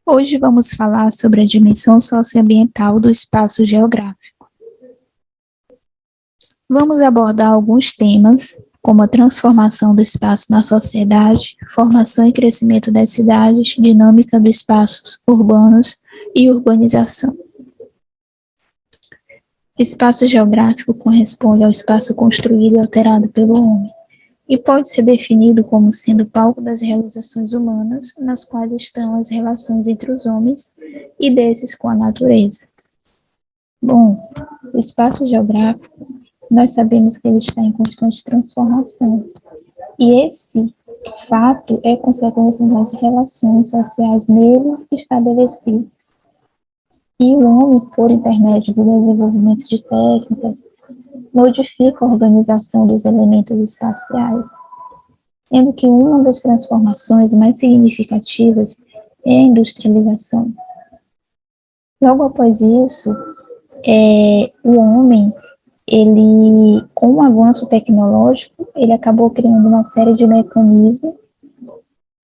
Hoje vamos falar sobre a dimensão socioambiental do espaço geográfico. Vamos abordar alguns temas, como a transformação do espaço na sociedade, formação e crescimento das cidades, dinâmica dos espaços urbanos e urbanização. O espaço geográfico corresponde ao espaço construído e alterado pelo homem, e pode ser definido como sendo palco das realizações humanas, nas quais estão as relações entre os homens e desses com a natureza. Bom, o espaço geográfico, nós sabemos que ele está em constante transformação, e esse fato é consequência das relações sociais nele estabelecidas. E o homem, por intermédio do desenvolvimento de técnicas, modifica a organização dos elementos espaciais, sendo que uma das transformações mais significativas é a industrialização. Logo após isso, o homem, com o avanço tecnológico, ele acabou criando uma série de mecanismos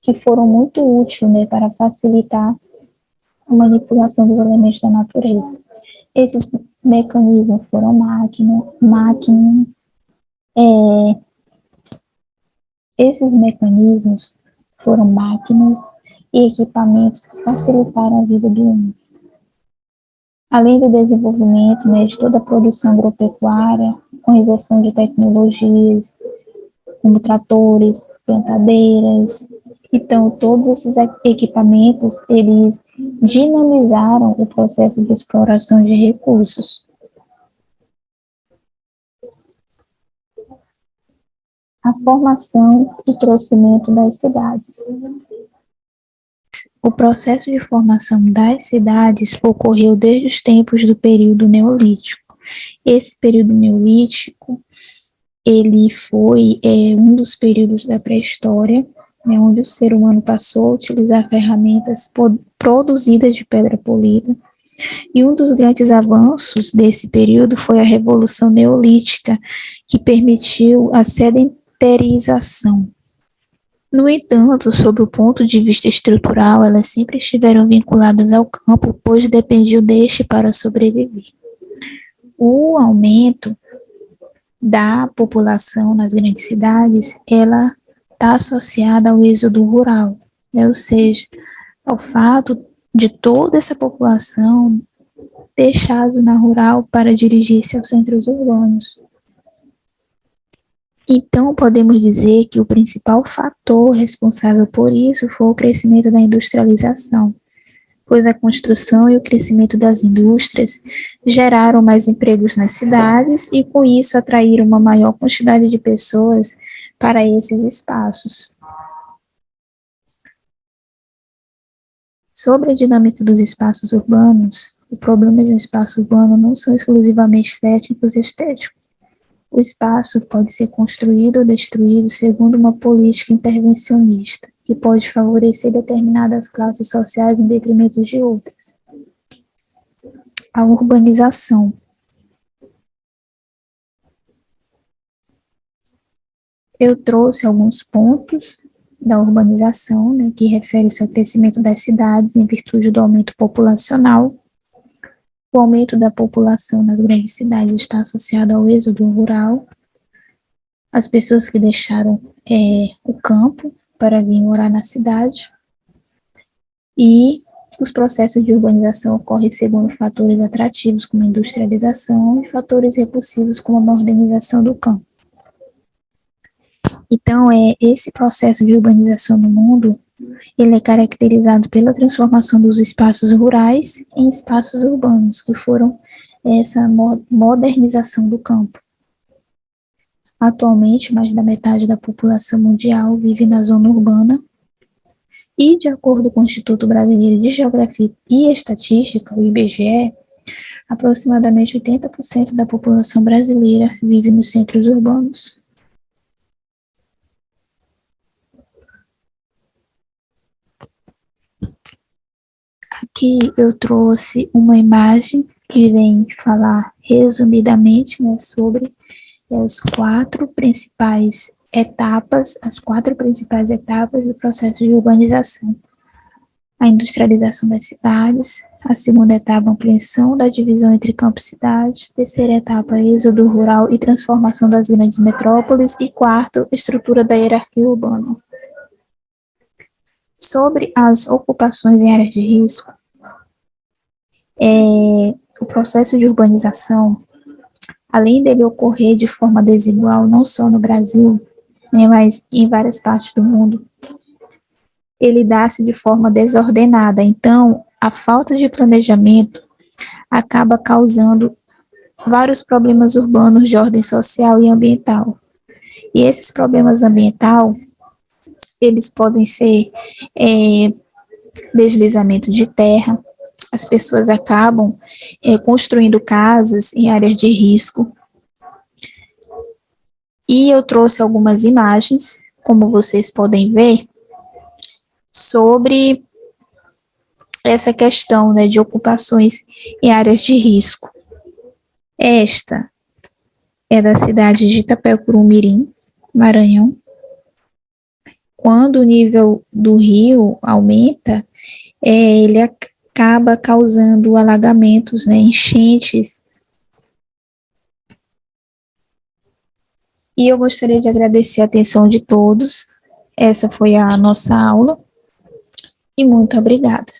que foram muito úteis, para facilitar a manipulação dos elementos da natureza. Esses mecanismos foram máquinas e equipamentos que facilitaram a vida do homem. Além do desenvolvimento, de toda a produção agropecuária, com inversão de tecnologias, como tratores, plantadeiras. Então, todos esses equipamentos, eles dinamizaram o processo de exploração de recursos. A formação e crescimento das cidades. O processo de formação das cidades ocorreu desde os tempos do período neolítico. Esse período neolítico, ele foi um dos períodos da pré-história, onde o ser humano passou a utilizar ferramentas produzidas de pedra polida. E um dos grandes avanços desse período foi a Revolução Neolítica, que permitiu a sedentarização. No entanto, sob o ponto de vista estrutural, elas sempre estiveram vinculadas ao campo, pois dependiam deste para sobreviver. O aumento da população nas grandes cidades, ela está associada ao êxodo rural, ou seja, ao fato de toda essa população deixar a zona rural para dirigir-se aos centros urbanos. Então, podemos dizer que o principal fator responsável por isso foi o crescimento da industrialização, pois a construção e o crescimento das indústrias geraram mais empregos nas cidades e, com isso, atraíram uma maior quantidade de pessoas para esses espaços. Sobre a dinâmica dos espaços urbanos, o problema de um espaço urbano não são exclusivamente técnicos e estéticos. O espaço pode ser construído ou destruído segundo uma política intervencionista, que pode favorecer determinadas classes sociais em detrimento de outras. A urbanização. Eu trouxe alguns pontos da urbanização, que refere-se ao crescimento das cidades em virtude do aumento populacional. O aumento da população nas grandes cidades está associado ao êxodo rural. As pessoas que deixaram o campo para vir morar na cidade. E os processos de urbanização ocorrem segundo fatores atrativos, como a industrialização, e fatores repulsivos, como a modernização do campo. Então, esse processo de urbanização no mundo, ele é caracterizado pela transformação dos espaços rurais em espaços urbanos, que foram essa modernização do campo. Atualmente, mais da metade da população mundial vive na zona urbana, e, de acordo com o Instituto Brasileiro de Geografia e Estatística, o IBGE, aproximadamente 80% da população brasileira vive nos centros urbanos. Aqui eu trouxe uma imagem que vem falar resumidamente, sobre as quatro principais etapas do processo de urbanização. a industrialização das cidades, a segunda etapa, ampliação da divisão entre campos e cidades, terceira etapa, êxodo rural e transformação das grandes metrópoles, e quarto, estrutura da hierarquia urbana. Sobre as ocupações em áreas de risco, o processo de urbanização, além dele ocorrer de forma desigual, não só no Brasil, né, mas em várias partes do mundo, ele dá-se de forma desordenada. Então, a falta de planejamento acaba causando vários problemas urbanos de ordem social e ambiental. E esses problemas ambientais, eles podem ser deslizamento de terra, as pessoas acabam construindo casas em áreas de risco. E eu trouxe algumas imagens, como vocês podem ver, sobre essa questão, né, de ocupações em áreas de risco. Esta é da cidade de Itapecuru-Mirim, Maranhão. Quando o nível do rio aumenta, ele acaba causando alagamentos, né, enchentes. E eu gostaria de agradecer a atenção de todos. Essa foi a nossa aula. E muito obrigada.